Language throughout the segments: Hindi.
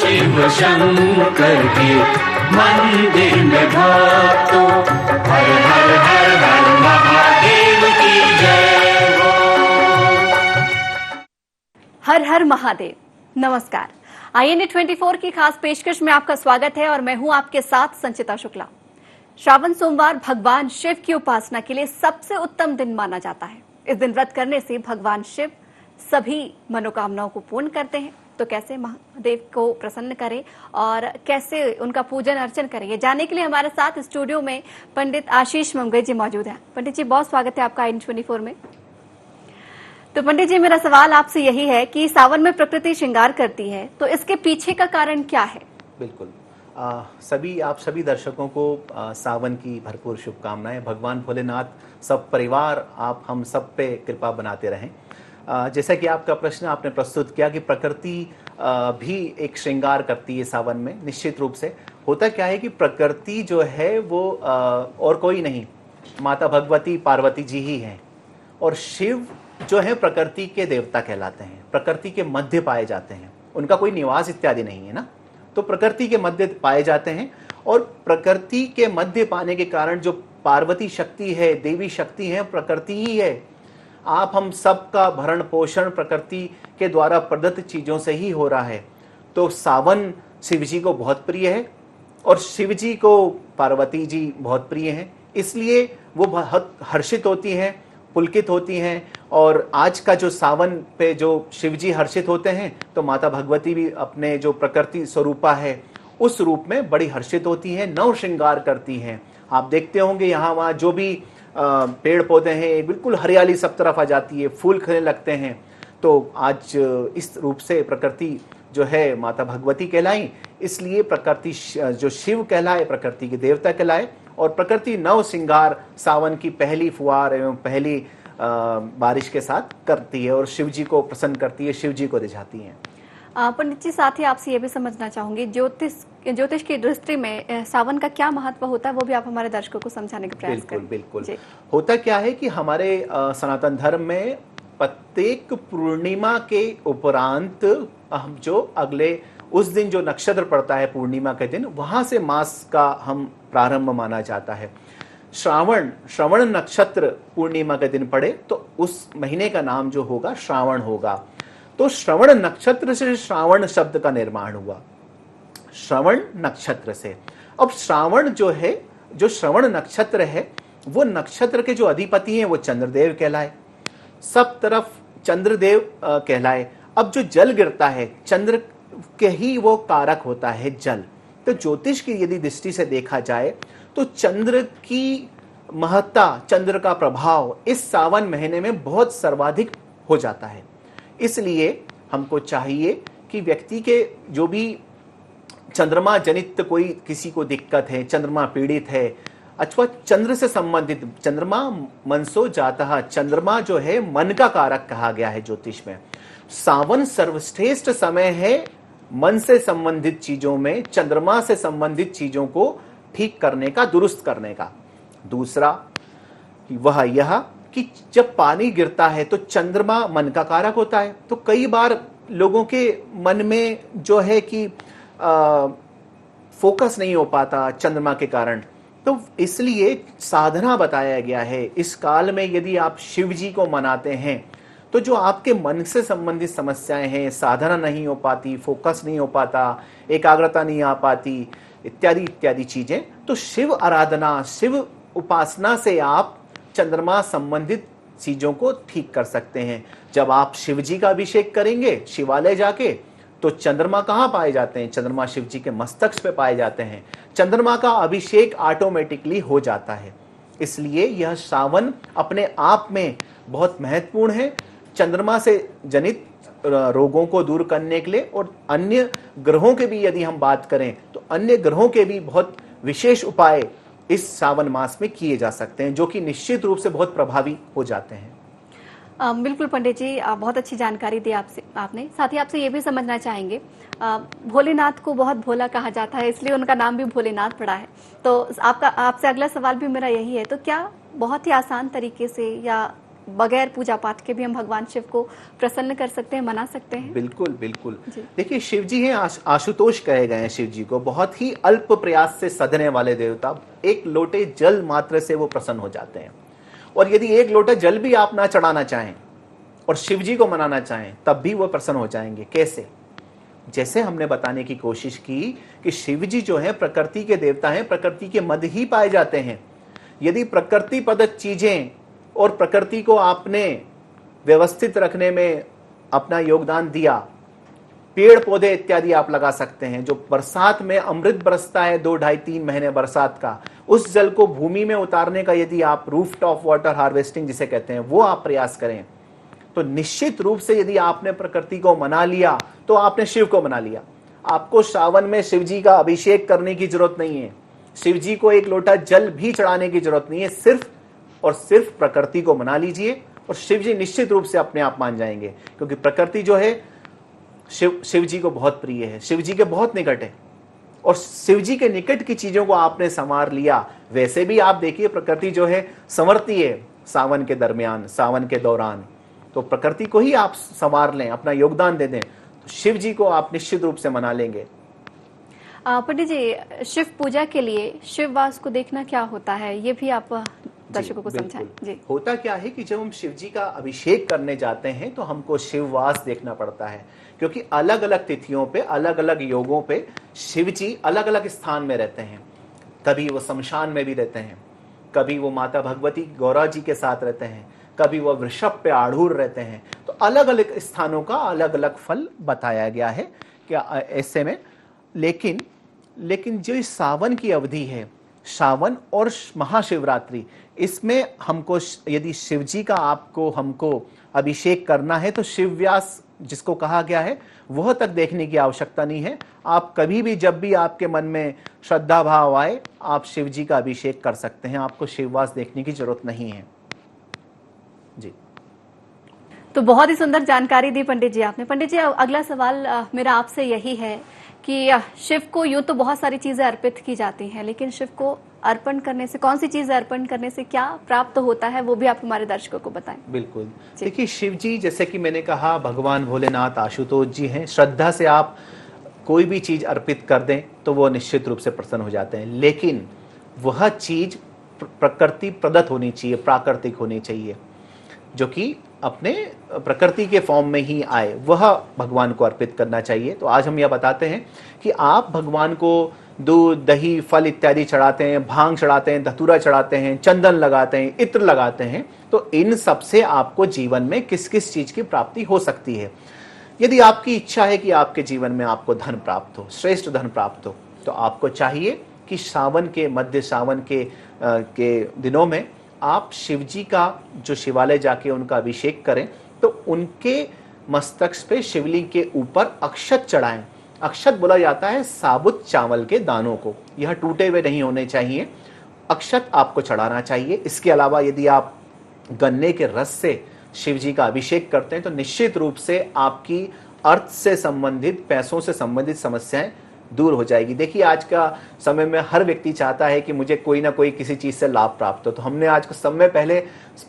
शिव शंकर के मंदिर में भक्तों, हर हर हर हर महादेव की जय हो। हर हर महादेव। नमस्कार, INA 24 की खास पेशकश में आपका स्वागत है और मैं हूं आपके साथ संचिता शुक्ला। श्रावण सोमवार भगवान शिव की उपासना के लिए सबसे उत्तम दिन माना जाता है। इस दिन व्रत करने से भगवान शिव सभी मनोकामनाओं को पूर्ण करते हैं। तो कैसे महादेव को प्रसन्न करें और कैसे उनका पूजन अर्चन करें, ये जानने के लिए हमारे साथ स्टूडियो में पंडित आशीष मंगई जी मौजूद हैं। पंडित जी, बहुत स्वागत है आपका INA 24 में। तो पंडित जी, मेरा सवाल आपसे यही है कि सावन में प्रकृति श्रृंगार करती है, तो इसके पीछे का कारण क्या है? बिल्कुल, आप सभी दर्शकों को सावन की भरपूर शुभकामनाएं। भगवान भोलेनाथ सब परिवार आप हम सब पे कृपा बनाते रहें। जैसा कि आपका प्रश्न आपने प्रस्तुत किया कि प्रकृति भी एक श्रृंगार करती है सावन में। निश्चित रूप से होता क्या है कि प्रकृति जो है वो और कोई नहीं, माता भगवती पार्वती जी ही हैं। और शिव जो है प्रकृति के देवता कहलाते हैं, प्रकृति के मध्य पाए जाते हैं। उनका कोई निवास इत्यादि नहीं है ना, तो प्रकृति के मध्य पाए जाते हैं। और प्रकृति के मध्य पाने के कारण जो पार्वती शक्ति है, देवी शक्ति है, प्रकृति ही है। आप हम सब का भरण पोषण प्रकृति के द्वारा प्रदत्त चीजों से ही हो रहा है। तो सावन शिव जी को बहुत प्रिय है और शिव जी को पार्वती जी बहुत प्रिय हैं, इसलिए वो बहुत हर्षित होती हैं, पुलकित होती हैं। और आज का जो सावन पे जो शिव जी हर्षित होते हैं, तो माता भगवती भी अपने जो प्रकृति स्वरूपा है उस रूप में बड़ी हर्षित होती हैं, नव श्रृंगार करती हैं। आप देखते होंगे यहाँ वहाँ जो भी पेड़ पौधे हैं, बिल्कुल हरियाली सब तरफ आ जाती है, फूल खिलने लगते हैं। तो आज इस रूप से प्रकृति जो है माता भगवती कहलाई, इसलिए प्रकृति जो शिव कहलाए, प्रकृति के देवता कहलाए। और प्रकृति नव श्रृंगार सावन की पहली फुहार एवं पहली बारिश के साथ करती है और शिव जी को प्रसन्न करती है, शिव जी को रिझाती है। पंडित जी, साथ ही आपसे ये भी समझना चाहूंगी, ज्योतिष की दृष्टि में सावन का क्या महत्व होता है, वो भी आप हमारे दर्शकों को समझाने का प्रयास करें। बिल्कुल। होता क्या है कि हमारे सनातन धर्म में प्रत्येक पूर्णिमा के उपरांत हम जो अगले उस दिन जो नक्षत्र पड़ता है पूर्णिमा के दिन, वहां से मास का हम प्रारंभ माना जाता है। श्रावण नक्षत्र पूर्णिमा के दिन पड़े तो उस महीने का नाम जो होगा श्रावण होगा। तो श्रवण नक्षत्र से श्रावण शब्द का निर्माण हुआ, श्रवण नक्षत्र से। अब श्रावण जो है, जो श्रवण नक्षत्र है, वो नक्षत्र के जो अधिपति हैं वो चंद्रदेव कहलाए, सब तरफ चंद्रदेव कहलाए। अब जो जल गिरता है, चंद्र के ही वो कारक होता है जल। तो ज्योतिष की यदि दृष्टि से देखा जाए तो चंद्र की महत्ता, चंद्र का प्रभाव इस सावन महीने में बहुत सर्वाधिक हो जाता है। इसलिए हमको चाहिए कि व्यक्ति के जो भी चंद्रमा जनित कोई किसी को दिक्कत है, चंद्रमा पीड़ित है अथवा चंद्र से संबंधित, चंद्रमा मनसो जातः, चंद्रमा जो है मन का कारक कहा गया है ज्योतिष में। सावन सर्वश्रेष्ठ समय है मन से संबंधित चीजों में, चंद्रमा से संबंधित चीजों को ठीक करने का, दुरुस्त करने का। दूसरा वह यह कि जब पानी गिरता है तो चंद्रमा मन का कारक होता है। तो कई बार लोगों के मन में जो है कि फोकस नहीं हो पाता चंद्रमा के कारण, तो इसलिए साधना बताया गया है। इस काल में यदि आप शिव जी को मनाते हैं तो जो आपके मन से संबंधित समस्याएं हैं, साधना नहीं हो पाती, फोकस नहीं हो पाता, एकाग्रता नहीं आ पाती, इत्यादि इत्यादि चीजें, तो शिव आराधना, शिव उपासना से आप चंद्रमा संबंधित चीजों को ठीक कर सकते हैं। जब आप शिव जी का अभिषेक करेंगे शिवालय जाके, तो चंद्रमा कहाँ पाए जाते हैं? चंद्रमा शिव जी के मस्तक पे पाए जाते हैं। चंद्रमा का अभिषेक ऑटोमेटिकली हो जाता है। इसलिए यह सावन अपने आप में बहुत महत्वपूर्ण है, चंद्रमा से जनित रोगों को दूर करने के लिए। और अन्य ग्रहों के भी यदि हम बात करें तो अन्य ग्रहों के भी बहुत विशेष उपाय इस सावन मास में किए जा सकते हैं, जो कि निश्चित रूप से बहुत प्रभावी हो जाते हैं। बिल्कुल पंडित जी, बहुत अच्छी जानकारी दी आपने। साथ ही आपसे ये भी समझना चाहेंगे, भोलेनाथ को बहुत भोला कहा जाता है, इसलिए उनका नाम भी भोलेनाथ पड़ा है। तो आपसे अगला सवाल भी मेरा यही है, तो क्या बहुत ही आसान तरीके से या बगैर पूजा पाठ के भी हम भगवान शिव को प्रसन्न कर सकते हैं, मना सकते हैं? बिल्कुल बिल्कुल। जी। देखिए, शिव जी हैं, आशुतोष कहे गए हैं शिव जी को, बहुत ही अल्प प्रयास से सधने वाले देवता। एक लोटे जल मात्र से वो प्रसन्न हो जाते हैं। और यदि एक लोटा जल भी आप ना चढ़ाना चाहें और शिव जी को मनाना चाहें, तब भी वो प्रसन्न हो जाएंगे। कैसे? जैसे हमने बताने की कोशिश की कि शिव जी जो है प्रकृति के देवता हैं, प्रकृति के मध्य ही पाए जाते हैं। यदि प्रकृति प्रदत्त चीजें और प्रकृति को आपने व्यवस्थित रखने में अपना योगदान दिया, पेड़ पौधे इत्यादि आप लगा सकते हैं। जो बरसात में अमृत बरसता है 2, 2.5, 3 महीने बरसात का, उस जल को भूमि में उतारने का यदि आप रूफ टॉप वाटर हार्वेस्टिंग जिसे कहते हैं वो आप प्रयास करें, तो निश्चित रूप से यदि आपने प्रकृति को मना लिया तो आपने शिव को मना लिया। आपको श्रावण में शिव जी का अभिषेक करने की जरूरत नहीं है, शिव जी को एक लोटा जल भी चढ़ाने की जरूरत नहीं है। सिर्फ और सिर्फ प्रकृति को मना लीजिए और शिव जी निश्चित रूप से अपने आप मान जाएंगे। क्योंकि प्रकृति जो है शिव जी को बहुत प्रिय है, शिव जी के बहुत निकट है। और शिव जी के निकट की चीजों को आपने संवार लिया। वैसे भी आप देखिए, प्रकृति जो है संवरती है सावन के दरमियान, सावन के दौरान। तो प्रकृति को ही आप संवार लें, अपना योगदान दे दें, तो शिव जी को आप निश्चित रूप से मना लेंगे। पंडित जी, शिव पूजा के लिए शिव वास को देखना क्या होता है, ये भी आप दर्शकों को समझाएं। जी, होता क्या है कि जब हम शिव जी का अभिषेक करने जाते हैं तो हमको शिववास देखना पड़ता है। क्योंकि अलग अलग तिथियों पे, अलग अलग योगों पे शिव जी अलग अलग स्थान में रहते हैं। कभी वो शमशान में भी रहते हैं, कभी वो माता भगवती गौरा जी के साथ रहते हैं, कभी वो वृषभ पे आढ़ूर रहते हैं। तो अलग अलग स्थानों का अलग अलग फल बताया गया है क्या ऐसे में। लेकिन जो इस सावन की अवधि है, सावन और महाशिवरात्रि, इसमें हमको यदि शिव जी का हमको अभिषेक करना है तो शिव व्यास जिसको कहा गया है वह तक देखने की आवश्यकता नहीं है। आप कभी भी, जब भी आपके मन में श्रद्धा भाव आए, आप शिव जी का अभिषेक कर सकते हैं। आपको शिववास देखने की जरूरत नहीं है। जी, तो बहुत ही सुंदर जानकारी दी पंडित जी आपने। पंडित जी, अगला सवाल मेरा आपसे यही है कि शिव को यूं तो बहुत सारी चीजें अर्पित की जाती हैं, लेकिन शिव को अर्पण करने से, कौन सी चीजें अर्पण करने से क्या प्राप्त होता है, वो भी आप हमारे दर्शकों को बताएं। बिल्कुल। देखिए, शिव जी जैसे कि मैंने कहा भगवान भोलेनाथ आशुतोष जी हैं। श्रद्धा से आप कोई भी चीज अर्पित कर दें तो वो निश्चित रूप से प्रसन्न हो जाते हैं। लेकिन वह चीज प्रकृति प्रदत्त होनी चाहिए, प्राकृतिक होनी चाहिए, जो कि अपने प्रकृति के फॉर्म में ही आए, वह भगवान को अर्पित करना चाहिए। तो आज हम यह बताते हैं कि आप भगवान को दूध, दही, फल इत्यादि चढ़ाते हैं, भांग चढ़ाते हैं, धतूरा चढ़ाते हैं, चंदन लगाते हैं, इत्र लगाते हैं। तो इन सब से आपको जीवन में किस किस चीज की प्राप्ति हो सकती है। यदि आपकी इच्छा है कि आपके जीवन में आपको धन प्राप्त हो, श्रेष्ठ धन प्राप्त हो, तो आपको चाहिए कि सावन के मध्य, सावन के दिनों में आप शिव जी का जो शिवालय जाके उनका अभिषेक करें, तो उनके मस्तक पे शिवलिंग के ऊपर अक्षत चढ़ाएं। अक्षत बोला जाता है साबुत चावल के दानों को, यह टूटे हुए नहीं होने चाहिए। अक्षत आपको चढ़ाना चाहिए। इसके अलावा यदि आप गन्ने के रस से शिव जी का अभिषेक करते हैं तो निश्चित रूप से आपकी अर्थ से संबंधित, पैसों से संबंधित समस्याएं दूर हो जाएगी। देखिए, आज का समय में हर व्यक्ति चाहता है कि मुझे कोई ना कोई किसी चीज से लाभ प्राप्त हो। तो हमने आज कुछ समय पहले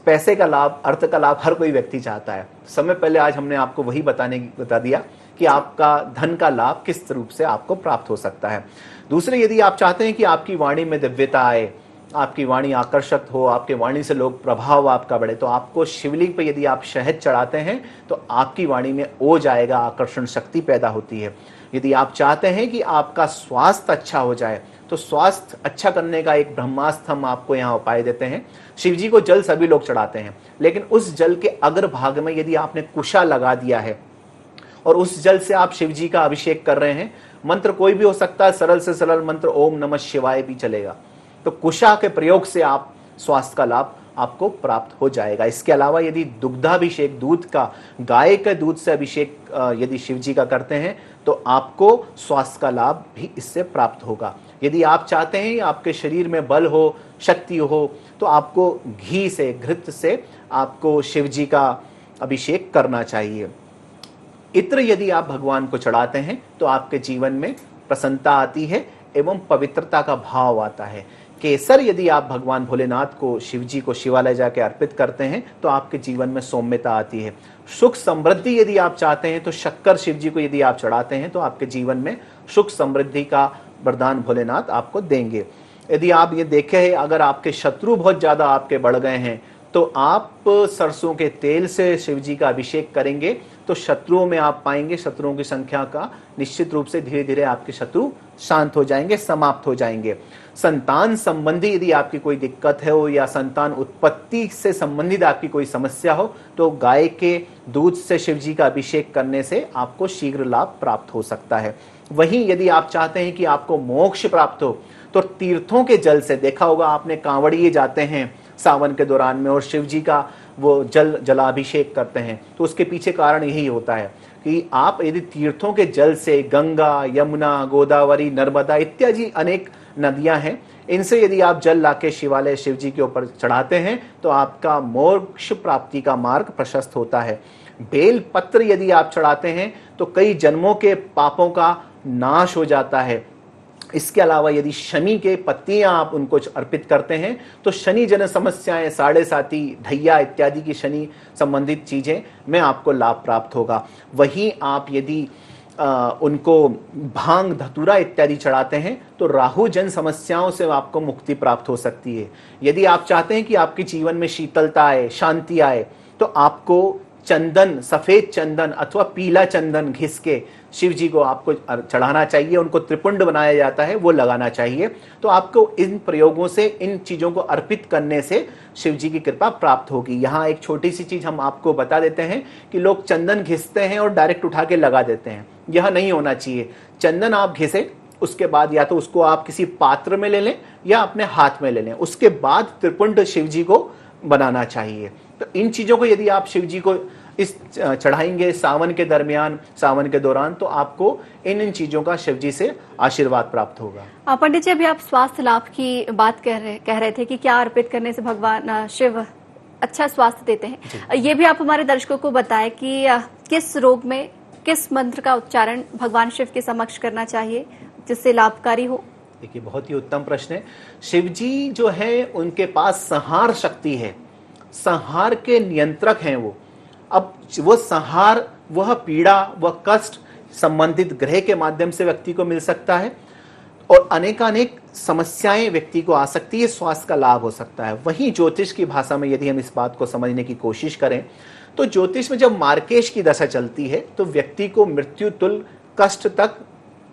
पैसे का लाभ, अर्थ का लाभ हर कोई व्यक्ति चाहता है। समय पहले आज हमने आपको वही बता दिया कि आपका धन का लाभ किस रूप से आपको प्राप्त हो सकता है। दूसरे, यदि आप चाहते हैं कि आपकी वाणी में दिव्यता आए, आपकी वाणी आकर्षक हो, आपके वाणी से लोग प्रभाव आपका बढ़े, तो आपको शिवलिंग पर यदि आप शहद चढ़ाते हैं तो आपकी वाणी में ओज आएगा, आकर्षण शक्ति पैदा होती है। यदि आप चाहते हैं कि आपका स्वास्थ्य अच्छा हो जाए, तो स्वास्थ्य अच्छा करने का एक ब्रह्मास्त्र हम आपको यहाँ उपाय देते हैं। शिव जी को जल सभी लोग चढ़ाते हैं, लेकिन उस जल के अग्र भाग में यदि आपने कुशा लगा दिया है और उस जल से आप शिव जी का अभिषेक कर रहे हैं, मंत्र कोई भी हो सकता है, सरल से सरल मंत्र ओम नमः शिवाय भी चलेगा, तो कुशा के प्रयोग से आप स्वास्थ्य का लाभ आपको प्राप्त हो जाएगा। इसके अलावा यदि दुग्धाभिषेक, दूध का, गाय के दूध से अभिषेक यदि शिव जी का करते हैं तो आपको स्वास्थ्य का लाभ भी इससे प्राप्त होगा। यदि आप चाहते हैं आपके शरीर में बल हो, शक्ति हो, तो आपको घी से, घृत से आपको शिव जी का अभिषेक करना चाहिए। इत्र यदि आप भगवान को चढ़ाते हैं तो आपके जीवन में प्रसन्नता आती है एवं पवित्रता का भाव आता है। केसर यदि आप भगवान भोलेनाथ को, शिव जी को शिवालय जाके अर्पित करते हैं तो आपके जीवन में सौम्यता आती है। सुख समृद्धि यदि आप चाहते हैं तो शक्कर शिव जी को यदि आप चढ़ाते हैं तो आपके जीवन में सुख समृद्धि का वरदान भोलेनाथ आपको देंगे। यदि आप ये देखें, अगर आपके शत्रु बहुत ज्यादा आपके बढ़ गए हैं तो आप सरसों के तेल से शिव जी का अभिषेक करेंगे तो शत्रुओं में आप पाएंगे शत्रुओं की संख्या का निश्चित रूप से धीरे धीरे आपके शत्रु शांत हो जाएंगे, समाप्त हो जाएंगे। संतान संबंधी यदि आपकी कोई दिक्कत है हो या संतान उत्पत्ति से संबंधित आपकी कोई समस्या हो तो गाय के दूध से शिव जी का अभिषेक करने से आपको शीघ्र लाभ प्राप्त हो सकता है। वहीं यदि आप चाहते हैं कि आपको मोक्ष प्राप्त हो तो तीर्थों के जल से, देखा होगा आपने, कांवड़िए जाते हैं सावन के दौरान में और शिव जी का वो जलाभिषेक करते हैं, तो उसके पीछे कारण यही होता है कि आप यदि तीर्थों के जल से, गंगा, यमुना, गोदावरी, नर्मदा इत्यादि अनेक नदियां हैं, इनसे यदि आप जल लाके शिवालय शिव जी के ऊपर चढ़ाते हैं तो आपका मोक्ष प्राप्ति का मार्ग प्रशस्त होता है। बेल पत्र यदि आप चढ़ाते हैं तो कई जन्मों के पापों का नाश हो जाता है। इसके अलावा यदि शनि के पत्तियां आप उनको अर्पित करते हैं तो शनि जन समस्याएं, साढ़े साती, ढैया इत्यादि की शनि संबंधित चीजें में आपको लाभ प्राप्त होगा। वहीं आप यदि उनको भांग, धतूरा इत्यादि चढ़ाते हैं तो राहु जन समस्याओं से आपको मुक्ति प्राप्त हो सकती है। यदि आप चाहते हैं कि आपके जीवन में शीतलता आए, शांति आए, तो आपको चंदन, सफेद चंदन अथवा पीला चंदन घिस के शिव जी को आपको चढ़ाना चाहिए। उनको त्रिपुंड बनाया जाता है, वो लगाना चाहिए। तो आपको इन प्रयोगों से, इन चीजों को अर्पित करने से शिव जी की कृपा प्राप्त होगी। यहाँ एक छोटी सी चीज हम आपको बता देते हैं कि लोग चंदन घिसते हैं और डायरेक्ट उठा के लगा देते हैं, यह नहीं होना चाहिए। चंदन आप घिसे, उसके बाद या तो उसको आप किसी पात्र में ले लें या अपने हाथ में ले लें, उसके बाद त्रिपुंड शिव जी को बनाना चाहिए। तो इन चीजों को यदि आप शिव जी को इस चढ़ाएंगे सावन के दरमियान, सावन के दौरान, तो आपको इन चीजों का शिव जी से आशीर्वाद प्राप्त होगा। पंडित जी, अभी आप स्वास्थ्य लाभ की बात कह रहे थे कि क्या अर्पित करने से भगवान शिव अच्छा स्वास्थ्य देते हैं। ये भी आप हमारे दर्शकों को बताएं कि किस रोग में किस मंत्र का उच्चारण भगवान शिव के समक्ष करना चाहिए जिससे लाभकारी हो। देखिए, बहुत ही उत्तम प्रश्न है। शिव जी जो है उनके पास संहार शक्ति है, संहार के नियंत्रक हैं वो। अब वो संहार, वह पीड़ा, वह कष्ट संबंधित ग्रह के माध्यम से व्यक्ति को मिल सकता है और अनेकानेक समस्याएं व्यक्ति को आ सकती है, स्वास्थ्य का लाभ हो सकता है। वहीं ज्योतिष की भाषा में यदि हम इस बात को समझने की कोशिश करें तो ज्योतिष में जब मार्केश की दशा चलती है तो व्यक्ति को मृत्यु तुल्य कष्ट तक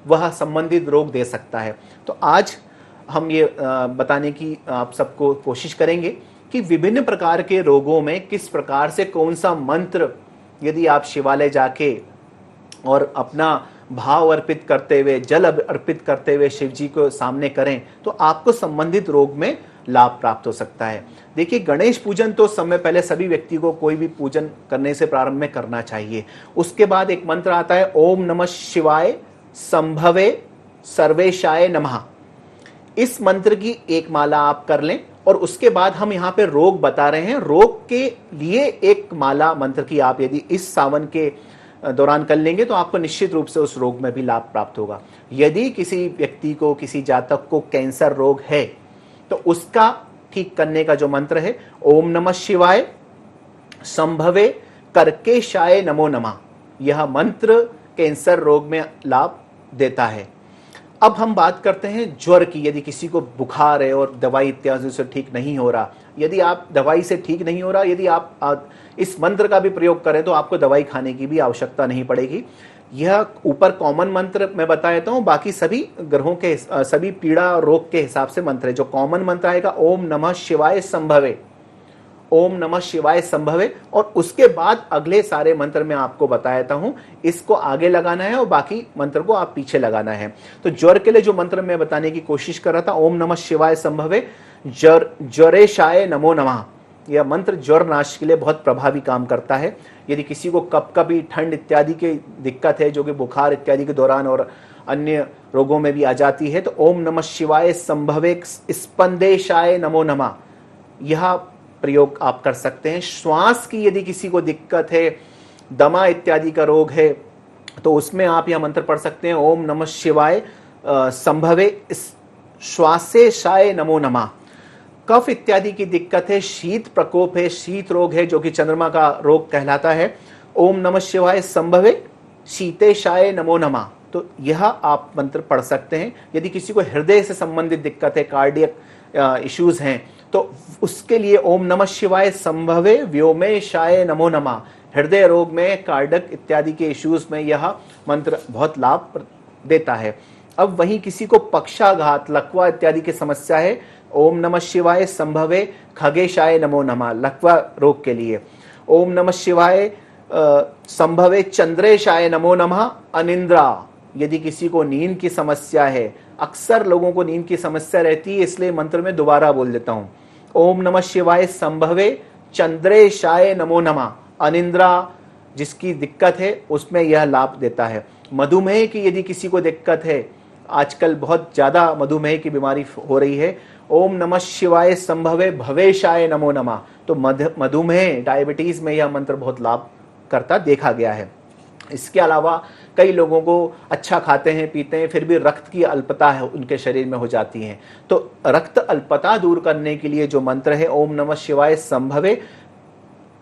वह संबंधित रोग दे सकता है। तो आज हम ये बताने की आप सबको कोशिश करेंगे कि विभिन्न प्रकार के रोगों में किस प्रकार से कौन सा मंत्र यदि आप शिवालय जाके और अपना भाव अर्पित करते हुए, जल अर्पित करते हुए शिव जी को सामने करें तो आपको संबंधित रोग में लाभ प्राप्त हो सकता है। देखिए, गणेश पूजन तो समय पहले सभी व्यक्ति को कोई भी पूजन करने से प्रारंभ में करना चाहिए। उसके बाद एक मंत्र आता है, ओम नमः शिवाय संभवे सर्वेशाय नमः। इस मंत्र की एक माला आप कर लें और उसके बाद हम यहाँ पे रोग बता रहे हैं, रोग के लिए एक माला मंत्र की आप यदि इस सावन के दौरान कर लेंगे तो आपको निश्चित रूप से उस रोग में भी लाभ प्राप्त होगा। यदि किसी व्यक्ति को, किसी जातक को कैंसर रोग है तो उसका ठीक करने का जो मंत्र है, ओम नमः शिवाय संभवे कर्केशाय नमो नमः, यह मंत्र कैंसर रोग में लाभ देता है। अब हम बात करते हैं ज्वर की। यदि किसी को बुखार है और दवाई इत्यादि से ठीक नहीं हो रहा, यदि आप दवाई से ठीक नहीं हो रहा, यदि आप इस मंत्र का भी प्रयोग करें तो आपको दवाई खाने की भी आवश्यकता नहीं पड़ेगी। यह ऊपर कॉमन मंत्र मैं बता देता हूँ, बाकी सभी ग्रहों के, सभी पीड़ा और रोग के हिसाब से मंत्र है। जो कॉमन मंत्र आएगा, ओम नमः शिवाय संभवे, ओम नमः शिवाय संभवे, और उसके बाद अगले सारे मंत्र मैं आपको बता देता हूं, इसको आगे लगाना है और बाकी मंत्र को आप पीछे लगाना है। तो ज्वर के लिए जो मंत्र मैं बताने की कोशिश कर रहा था, ओम नमः शिवाय संभवे ज्वरेशाय नमो नमः, यह मंत्र ज्वर नाश के लिए बहुत प्रभावी काम करता है। यदि किसी को कभी ठंड इत्यादि की दिक्कत है, जो कि बुखार इत्यादि के दौरान और अन्य रोगों में भी आ जाती है, तो ओम नमः शिवाय संभवे स्पंदेशाय नमो नमः, यह प्रयोग आप कर सकते हैं। श्वास की यदि किसी को दिक्कत है, दमा इत्यादि का रोग है, तो उसमें आप यह मंत्र पढ़ सकते हैं, ओम नमः शिवाय संभवे श्वासेशाय नमो नमः। कफ इत्यादि की दिक्कत है, शीत प्रकोप है, शीत रोग है जो कि चंद्रमा का रोग कहलाता है, ओम नमः शिवाय संभवे शीतेशाय नमो नमः। तो यह आप मंत्र पढ़ सकते हैं। यदि किसी को हृदय से संबंधित दिक्कत है, कार्डियक इश्यूज हैं, तो उसके लिए ओम नमः शिवाय संभवे व्योमेशाय नमो नमः। हृदय रोग में, कार्डियक इत्यादि के इश्यूज में यह मंत्र बहुत लाभ देता है। अब वहीं किसी को पक्षाघात, लकवा इत्यादि की समस्या है, ओम नमः शिवाय संभवे खगेशाय नमो नमः। लकवा रोग के लिए ओम नमः शिवाय संभवे चंद्रेशाय नमो नमः अनिंद्रा। यदि किसी को नींद की समस्या है, अक्सर लोगों को नींद की समस्या रहती है, इसलिए मंत्र में दोबारा बोल देता हूं, ओम नमः शिवाय संभवे चंद्रेशाय नमो नमः अनिंद्रा। जिसकी दिक्कत है उसमें यह लाभ देता है। मधुमेह की यदि किसी को दिक्कत है, आजकल बहुत ज्यादा मधुमेह की बीमारी हो रही है, ओम नमः शिवाय संभवे भवेशाय नमो नमः। तो मधुमेह, डायबिटीज में यह मंत्र बहुत लाभ करता देखा गया है। इसके अलावा कई लोगों को अच्छा खाते हैं, पीते हैं, फिर भी रक्त की अल्पता है उनके शरीर में हो जाती है। तो रक्त अल्पता दूर करने के लिए जो मंत्र है, ओम नमः शिवाय संभवे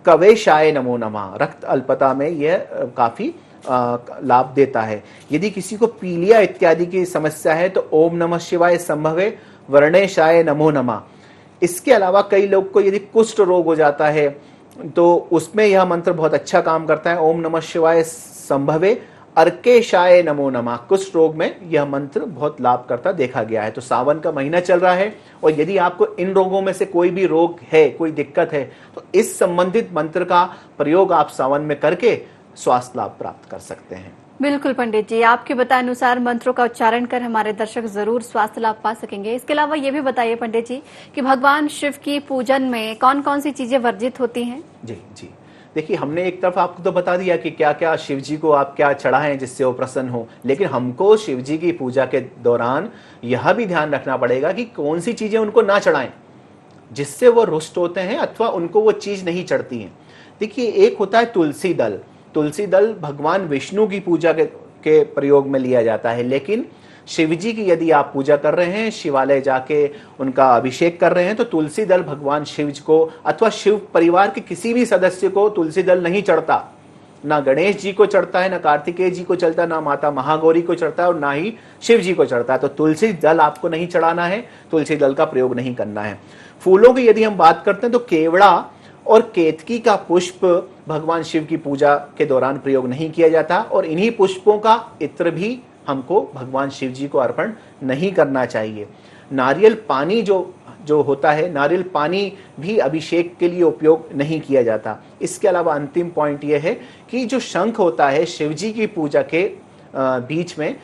कवेशाय नमो नमः, रक्त अल्पता में यह काफी लाभ देता है। यदि किसी को पीलिया इत्यादि की समस्या है तो ओम नमः शिवाय संभवे वर्णेशाय नमो नमः। इसके अलावा कई लोग को यदि कुष्ठ रोग हो जाता है तो उसमें यह मंत्र बहुत अच्छा काम करता है, ओम नमः शिवाय संभवे अर्केशाय नमो नमः। कुष्ठ रोग में यह मंत्र बहुत लाभ करता देखा गया है। तो सावन का महीना चल रहा है और यदि आपको इन रोगों में से कोई भी रोग है, कोई दिक्कत है, तो इस संबंधित मंत्र का प्रयोग आप सावन में करके स्वास्थ्य लाभ प्राप्त कर सकते हैं। बिल्कुल पंडित जी, आपके बताए अनुसार मंत्रों का उच्चारण कर हमारे दर्शक जरूर स्वास्थ्य लाभ पा सकेंगे। इसके अलावा ये भी बताइए पंडित जी कि भगवान शिव की पूजन में कौन कौन सी चीजें वर्जित होती हैं? जी जी, देखिए हमने एक तरफ आपको तो बता दिया कि क्या क्या शिव जी को आप क्या चढ़ाएं जिससे वो प्रसन्न हो, लेकिन हमको शिव जी की पूजा के दौरान यह भी ध्यान रखना पड़ेगा कि कौन सी चीजें उनको ना चढ़ाएं जिससे वो रुष्ट होते हैं अथवा उनको वो चीज नहीं चढ़ती है। देखिए, एक होता है तुलसी दल। तुलसी दल भगवान विष्णु की पूजा के प्रयोग में लिया जाता है, लेकिन शिव जी की यदि आप पूजा कर रहे हैं, शिवालय जाके उनका अभिषेक कर रहे हैं, तो तुलसी दल भगवान शिव को अथवा शिव परिवार के किसी भी सदस्य को तुलसी दल नहीं चढ़ता। ना गणेश जी को चढ़ता है, ना कार्तिकेय जी को चढ़ता है, ना माता महागौरी को चढ़ता है और ना ही शिव जी को चढ़ता है। तो तुलसी दल आपको नहीं चढ़ाना है, तुलसी दल का प्रयोग नहीं करना है। फूलों की यदि हम बात करते हैं तो केवड़ा और केतकी का पुष्प भगवान शिव की पूजा के दौरान प्रयोग नहीं किया जाता और इन्हीं पुष्पों का इत्र भी हमको भगवान शिव जी को अर्पण नहीं करना चाहिए। नारियल पानी जो होता है, नारियल पानी भी अभिषेक के लिए उपयोग नहीं किया जाता। इसके अलावा अंतिम पॉइंट यह है कि जो शंख होता है शिव जी की पूजा के बीच में,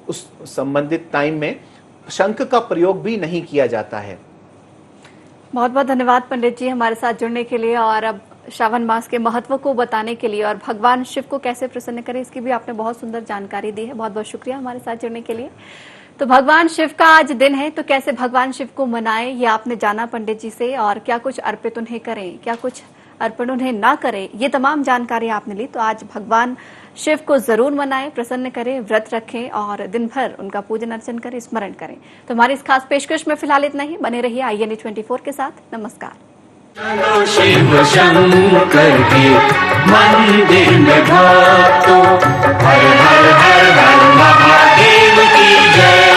उस संबंधित टाइम में शंख का प्रयोग भी नहीं किया जाता है। बहुत बहुत धन्यवाद पंडित जी हमारे साथ जुड़ने के लिए और अब श्रावण मास के महत्व को बताने के लिए और भगवान शिव को कैसे प्रसन्न करें इसकी भी आपने बहुत सुंदर जानकारी दी है। बहुत बहुत शुक्रिया हमारे साथ जुड़ने के लिए। तो भगवान शिव का आज दिन है, तो कैसे भगवान शिव को मनाएं ये आपने जाना पंडित जी से, और क्या कुछ अर्पित उन्हें करें, क्या कुछ अर्पण उन्हें ना करें, ये तमाम जानकारी आपने ली। तो आज भगवान शिव को जरूर मनाएं, प्रसन्न करें, व्रत रखें और दिन भर उनका पूजन अर्चन करें, स्मरण करें। तो हमारी इस खास पेशकश में फिलहाल इतना ही। बने रहिए INA24 के साथ। नमस्कार। चलो शिव शंकर के मंदिर में भक्तों, हर हर हर हर महादेव की जय।